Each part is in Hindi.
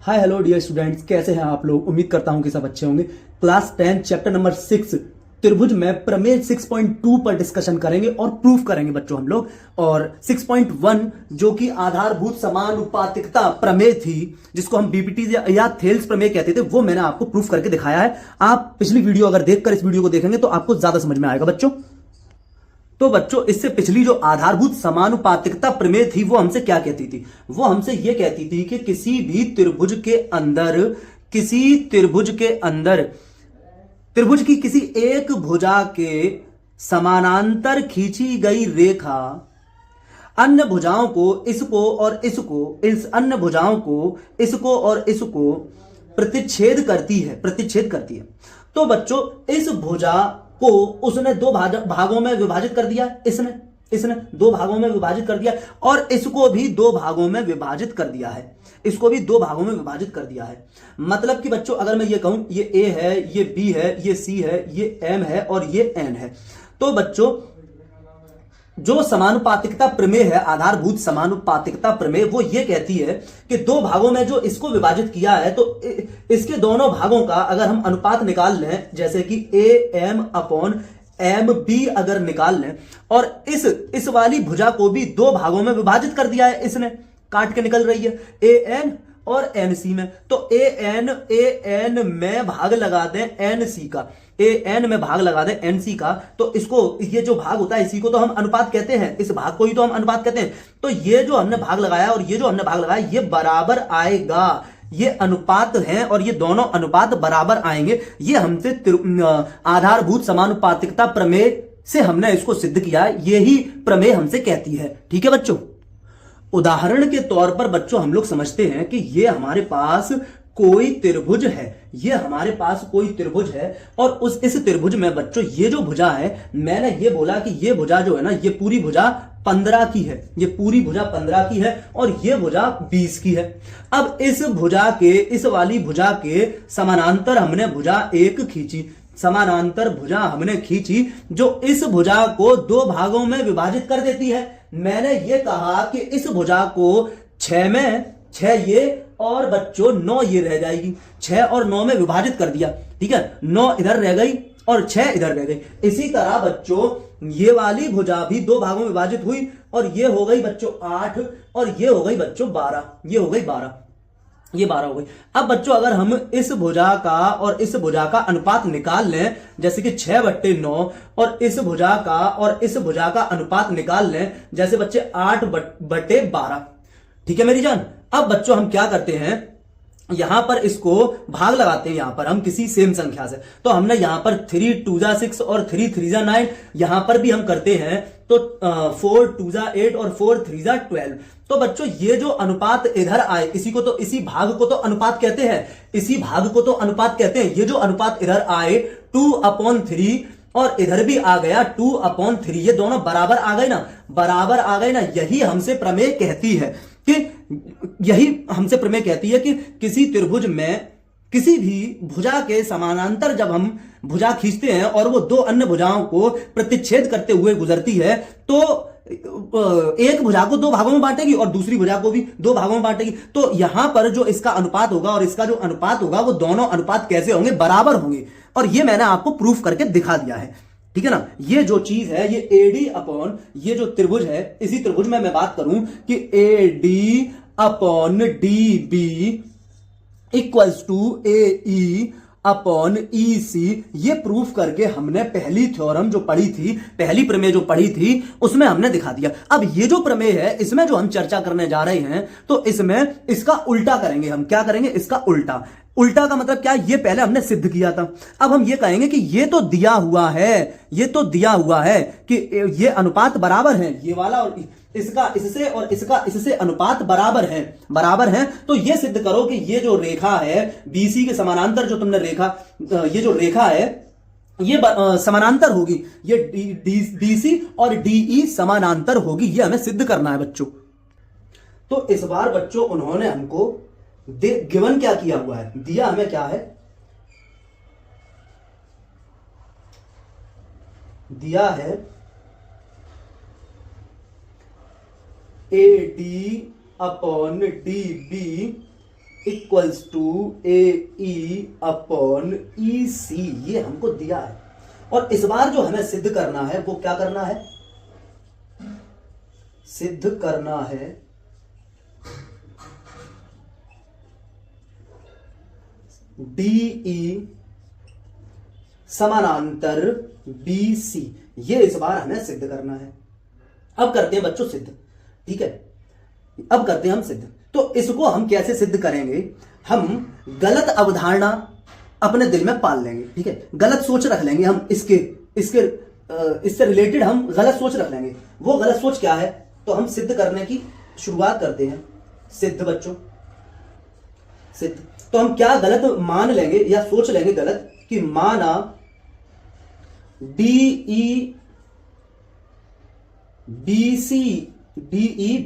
हाय हेलो डियर स्टूडेंट्स, कैसे हैं आप लोग। उम्मीद करता हूं कि सब अच्छे होंगे। क्लास 10 चैप्टर नंबर 6 त्रिभुज में प्रमेय 6.2 पर डिस्कशन करेंगे और प्रूफ करेंगे बच्चों हम लोग। और 6.1 जो कि आधारभूत समानुपातिकता प्रमेय थी, जिसको हम बीपीटी या थेल्स प्रमेय कहते थे, वो मैंने आपको प्रूफ करके दिखाया है। आप पिछली वीडियो अगर देखकर इस वीडियो को देखेंगे तो आपको ज्यादा समझ में आएगा बच्चों। तो बच्चों, इससे पिछली जो आधारभूत समानुपातिकता प्रमेय थी वो हमसे क्या कहती थी? वो हमसे ये कहती थी कि किसी त्रिभुज के अंदर त्रिभुज की किसी एक भुजा के समानांतर खींची गई रेखा अन्य भुजाओं को इस अन्य भुजाओं को इसको प्रतिच्छेद करती है। तो बच्चों, इस भुजा को उसने दो भागों में विभाजित कर दिया। इसने दो भागों में विभाजित कर दिया और इसको भी दो भागों में विभाजित कर दिया है। मतलब कि बच्चों, अगर मैं ये कहूं, ये ए है, ये बी है, ये सी है, ये एम है और ये एन है। तो बच्चों, जो समानुपातिकता प्रमेय है, आधारभूत समानुपातिकता प्रमेय, वो ये कहती है कि दो भागों में जो इसको विभाजित किया है, तो इसके दोनों भागों का अगर हम अनुपात निकाल लें, जैसे कि A M upon M B अगर निकाल लें, और इस वाली भुजा को भी दो भागों में विभाजित कर दिया है, इसने काट के निकल रही है ए एन और एन सी में। तो ए एन में भाग लगा दें एन सी का, एन सी का, तो इसको, ये जो भाग होता है इसी को तो हम अनुपात कहते हैं, इस भाग को ही तो हम अनुपात कहते हैं। तो ये जो हमने भाग लगाया और ये जो हमने भाग लगाया, ये बराबर आएगा। ये अनुपात हैं और ये दोनों अनुपात बराबर आएंगे। ये हमसे आधारभूत समानुपातिकता प्रमेय से हमने इसको सिद्ध किया है। यही प्रमेय हमसे कहती है। ठीक है बच्चों। उदाहरण के तौर पर बच्चों, हम लोग समझते हैं कि ये हमारे पास कोई त्रिभुज है और इस त्रिभुज में बच्चों, ये जो भुजा है, मैंने ये बोला कि ये भुजा जो है ना, ये पूरी भुजा 15 की है, ये पूरी भुजा 15 की है और ये भुजा 20 की है। अब इस वाली भुजा के समानांतर हमने भुजा समानांतर भुजा हमने खींची, जो इस भुजा को दो भागों में विभाजित कर देती है। मैंने ये कहा कि इस भुजा को 6 ये और बच्चों 9 ये रह जाएगी। 6 और 9 में विभाजित कर दिया। ठीक है, 9 इधर रह गई और 6 इधर रह गई। इसी तरह बच्चों, ये वाली भुजा भी दो भागों में विभाजित हुई और ये हो गई बच्चों 8 और ये हो गई बच्चों 12। ये हो गई 12, ये 12 हो गई। अब बच्चों, अगर हम इस भुजा का और इस भुजा का अनुपात निकाल लें, जैसे कि 6/9, और इस भुजा का अनुपात निकाल लें, जैसे बच्चे 8/12। ठीक है मेरी जान। अब बच्चों, हम क्या करते हैं, यहां पर इसको भाग लगाते हैं, यहां पर हम किसी सेम संख्या से। तो हमने यहां पर 3 2 6 और 3 3 9, यहां पर भी हम करते हैं। तो 4 2 8 और 4 3 12। तो बच्चों, ये जो अनुपात इधर आए, इसी भाग को तो अनुपात कहते हैं। ये जो अनुपात इधर आए 2/3 और इधर भी आ गया 2/3, ये दोनों बराबर आ गए ना। यही हमसे प्रमेय कहती है कि किसी त्रिभुज में किसी भी भुजा के समानांतर जब हम भुजा खींचते हैं और वो दो अन्य भुजाओं को प्रतिच्छेद करते हुए गुजरती है, तो एक भुजा को दो भागों में बांटेगी और दूसरी भुजा को भी दो भागों में बांटेगी। तो यहां पर जो इसका अनुपात होगा और इसका जो अनुपात होगा, वो दोनों अनुपात कैसे होंगे? बराबर होंगे। और ये मैंने आपको प्रूफ करके दिखा दिया है। ठीक है ना। ये जो चीज है, ये AD अपॉन, ये जो त्रिभुज है, इसी त्रिभुज में मैं बात करूं कि AD upon DB equals to AE upon EC, ये प्रूफ करके हमने पहली थ्योरम जो पढ़ी थी, पहली प्रमेय जो पढ़ी थी, उसमें हमने दिखा दिया। अब ये जो प्रमेय है, इसमें जो हम चर्चा करने जा रहे हैं, तो इसमें इसका उल्टा करेंगे हम। क्या करेंगे? इसका उल्टा का मतलब क्या? ये पहले हमने सिद्ध किया था। अब हम ये कहेंगे कि ये तो दिया हुआ है कि ये अनुपात बराबर है, ये वाला और इसका इससे और इसका इससे अनुपात बराबर है। तो ये सिद्ध करो कि ये जो रेखा है BC के समानांतर, जो तुमने ये जो रेखा है, ये समानांतर होगी। ये DC और DE समानांतर होगी। ये हमें सिद्ध करना है बच्चों। तो इस बार बच्चों, उन्होंने हमको गिवन क्या किया हुआ है, दिया हमें क्या है, दिया है AD upon DB equals to a e upon e c, ये हमको दिया है। और इस बार जो हमें सिद्ध करना है वो क्या करना है, सिद्ध करना है DE समानांतर BC, ये इस बार हमें सिद्ध करना है। अब करते हैं बच्चों सिद्ध, ठीक है, अब करते हैं हम सिद्ध। तो इसको हम कैसे सिद्ध करेंगे, हम गलत अवधारणा अपने दिल में पाल लेंगे, ठीक है, गलत सोच रख लेंगे हम, इससे रिलेटेड हम गलत सोच रख लेंगे। वो गलत सोच क्या है, तो हम सिद्ध करने की शुरुआत करते हैं। सिद्ध बच्चों, सिद्ध, तो हम क्या गलत मान लेंगे या सोच लेंगे गलत, कि माना DE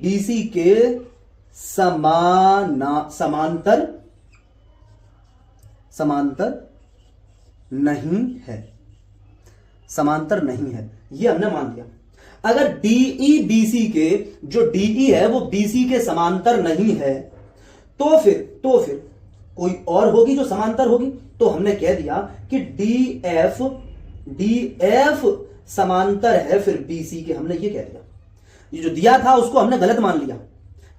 BC के समांतर नहीं है, समांतर नहीं है, ये हमने मान लिया। अगर DE BC के, जो DE है वो BC के समांतर नहीं है, तो फिर कोई और होगी जो समांतर होगी। तो हमने कह दिया कि DF समांतर है फिर BC के, हमने ये कह दिया। ये जो दिया था उसको हमने गलत मान लिया,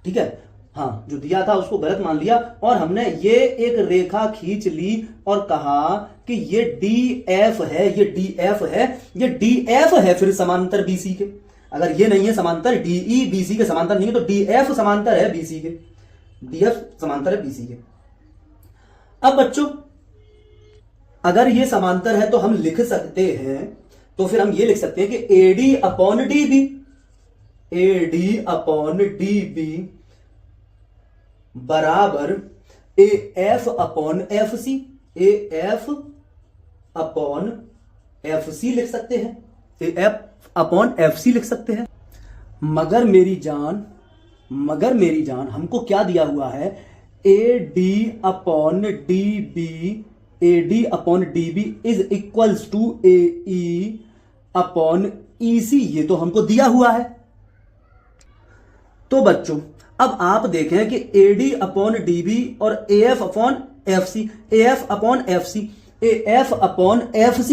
ठीक है, हाँ, जो दिया था उसको गलत मान लिया, और हमने ये एक रेखा खींच ली और कहा कि ये DF है, ये DF है, ये DF है फिर समांतर BC के। अगर ये नहीं है समांतर, DE BC के समांतर नहीं है, तो DF समांतर है BC के, DF समांतर है BC के। अब बच्चों अगर ये समांतर है तो हम लिख सकते हैं, तो फिर हम ये लिख सकते हैं कि AD अपॉन DB बराबर AF upon FC, AF upon FC लिख सकते हैं, AF अपॉन FC लिख सकते हैं। मगर मेरी जान हमको क्या दिया हुआ है, AD upon DB is equals to AE upon EC, ये तो हमको दिया हुआ है। तो बच्चों अब आप देखें कि AD अपॉन DB और AF upon FC, AF upon FC, AF upon FC,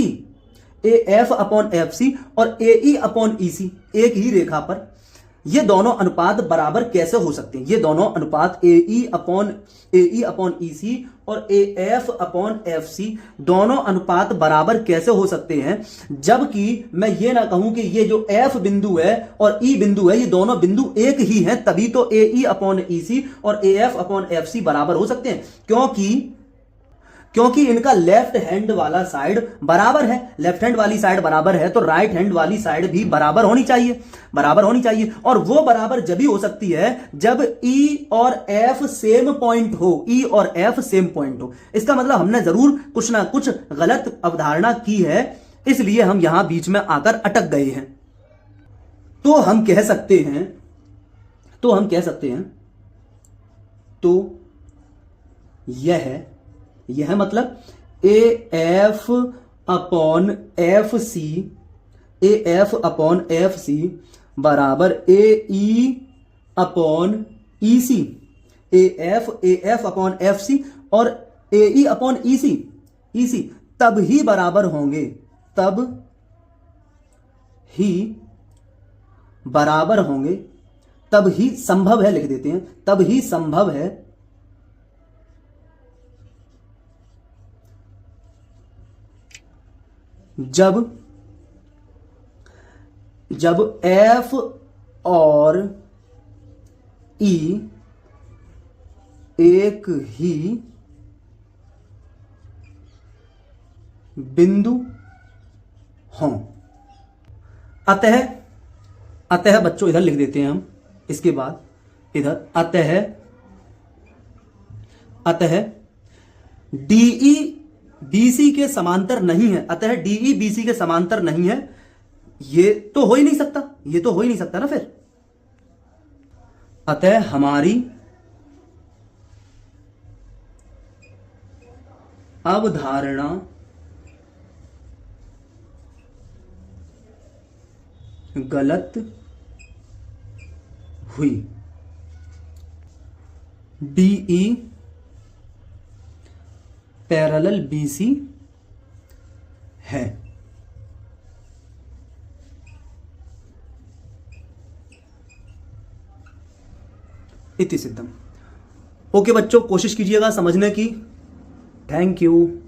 AF upon FC और AE अपॉन EC एक ही रेखा पर, ये दोनों अनुपात बराबर कैसे हो सकते हैं? ये दोनों अनुपात AE अपॉन EC और AF अपॉन FC दोनों अनुपात बराबर कैसे हो सकते हैं, जबकि मैं ये ना कहूं कि ये जो F बिंदु है और E बिंदु है ये दोनों बिंदु एक ही हैं, तभी तो AE अपॉन EC और AF अपॉन FC बराबर हो सकते हैं। क्योंकि इनका लेफ्ट हैंड वाला साइड बराबर है, लेफ्ट हैंड वाली साइड बराबर है, तो राइट हैंड वाली साइड भी बराबर होनी चाहिए। और वो बराबर जब ही हो सकती है जब E और F सेम पॉइंट हो, E और F सेम पॉइंट हो। इसका मतलब हमने जरूर कुछ ना कुछ गलत अवधारणा की है, इसलिए हम यहां बीच में आकर अटक गए हैं। तो हम कह सकते हैं तो यह मतलब AF अपॉन FC बराबर AE upon EC, AF upon FC और AE अपॉन EC तब ही बराबर होंगे, तब ही संभव है, लिख देते हैं, तब ही संभव है जब F और E एक ही बिंदु हों। अतः बच्चों इधर लिख देते हैं हम, इसके बाद इधर अतः DE BC के समांतर नहीं है, अतः DE BC के समांतर नहीं है, ये तो हो ही नहीं सकता, ना फिर। अतः हमारी अवधारणा गलत हुई। DE पैरेलल बीसी है। इति सिद्धम। ओके बच्चों, कोशिश कीजिएगा समझने की। Thank you.